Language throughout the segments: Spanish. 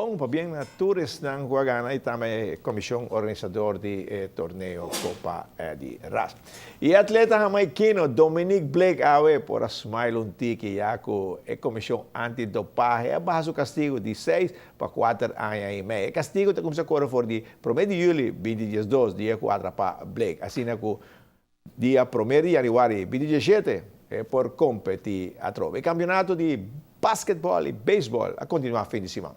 Kung pabiyang na tourist ng Huagana, itama komisyong organisador di torneo Copa di Ras. I atleta may kino Dominic Blake Awe por a smile untiki yako komisyong antidopaje bajo castigo de 6 pa 4 años y medio. Castigo te kumsa koro for di promedio Juli 22 dia 4 pa Blake. Assim na ko dia 1 de Januari 27 por competir a trove. Campeonato di basketball e baseball a continuar fim de semana.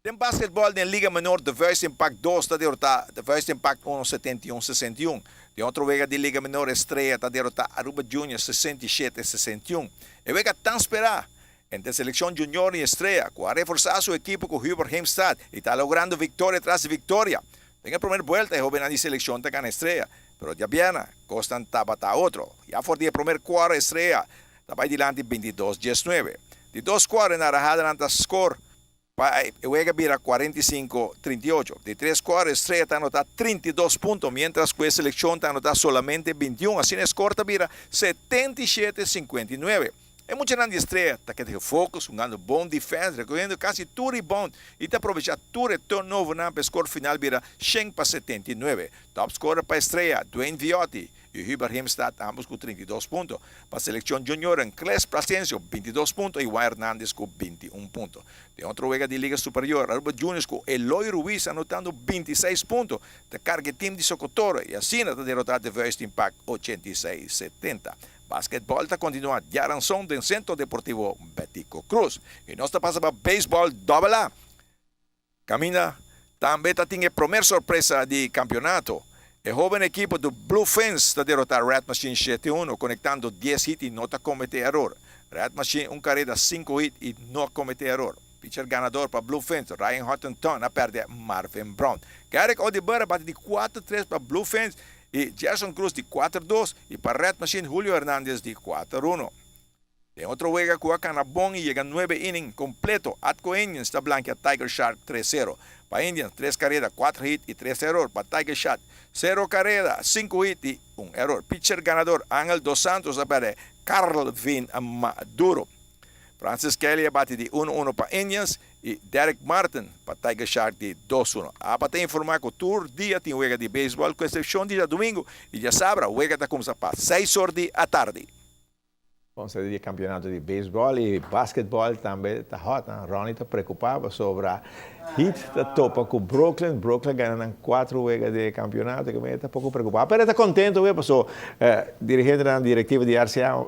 Den basketball den Liga Menor de First Impact 2 está derrotar de First Impact 1-71-61. De outra vega de Liga Menor Estrela está derrotar Aruba Junior 67-61. E vega tan esperar entre selección junior y Estrella, que ha reforzado su equipo con Hubert Heimstad y está logrando victoria tras victoria. En la primera vuelta, el joven de selección está gana Estrella, pero ya viene, Costan tabata otro. Ya por el primer cuadro Estrella, está adelante 22-19. De dos cuadros, Narajada adelante score. Juega vira 45-38. De 3 cuadros, Estrella está anotando 32 puntos, mientras que la selección está anotando solamente 21. Así es corta vira 77-59. É muito grande Estrela, está querendo foco, jogando bom defesa, recolhendo quase tudo rebound e está aproveitando tudo o turnover na score final vira 100-79. Top scorer para Estrela, Dwayne Viotti e Hubert Heimstad, ambos com 32 pontos. Para a seleção junior, Cles Plasencia, 22 pontos e Juan Hernández com 21 pontos. De outro jogo de Liga Superior, Aruba Juniors com Eloy Ruiz anotando 26 pontos. De carga time de Socorro e assim está derrotado de First Impact 86-70. Basquetbol está continuando. Yaranzón del Centro Deportivo Betico Cruz. E nós está passando para beisebol double A. Camina também está tendo a primeira surpresa de campeonato. O jovem equipo do Blue Fence está derrotar Red Machine 7-1, conectando 10 hits e não está cometendo erro. Red Machine, carrera 5 hits e não cometeu erro. Pitcher ganador para Blue Fence, Ryan Huttonton, a perder Marvin Brown. Garrick Odibera bate de 4-3 para Blue Fence e Gerson Cruz de 4-2 e para Red Machine Julio Hernández de 4-1. De outro juega Cuacana Bon y llega 9 innings completo. Atco Indians está blanca Tiger Shark 3-0. Para Indians 3 carreras, 4 hits y 3 errores. Para Tiger Shark 0 carreras, 5 hits y 1 error. Pitcher ganador Ángel Dos Santos para Carlvin Maduro. Francis Kelly bate de 1-1 para Indians e Derek Martin para Tiger Shark de 2-1. Para informar que todo dia tem juega de beisebol, com exceção de domingo e já sábado, juega está começando para 6 horas da tarde. Vamos a de campeonato de béisbol e basquetbol também está hot. Ronnie está preocupado sobre a hit da topa com Brooklyn. Brooklyn ganhando 4 juegos de campeonato, que está pouco preocupado. Mas está contente, porque dirigente da diretiva de RCA,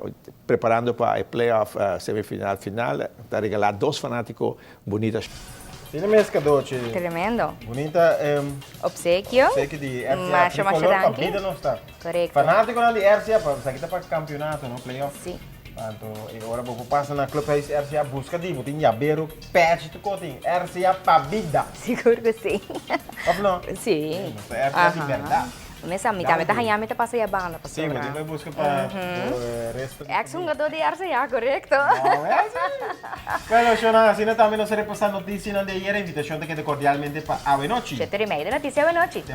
preparando para o playoff semifinal final, está regalando 2 fanáticos bonitos. Tiene mezcla dolce. Tremendo. Bonita. Obsequio. Obsequio di RCA. Masha Danke. Non sta. Corretto. Fanatico di RCA, perché sta per il campionato, no? Playoff. Sì. E ora dopo passa na clubhuis RCA busca di botin ja bero patch to coating RCA pa vida. Sicuro che sì. Of no? Sì. RCA di verdad. Mesa mita hayami ta pasa yabang Sì, ma ti busca pa resto. Ex un gato di RCA, corretto? Bueno, Shona, así no también nos repasando noticias de ayer, invitación de que te cordialmente pa Avenochi. Siete rimedi, notizie veloci. Te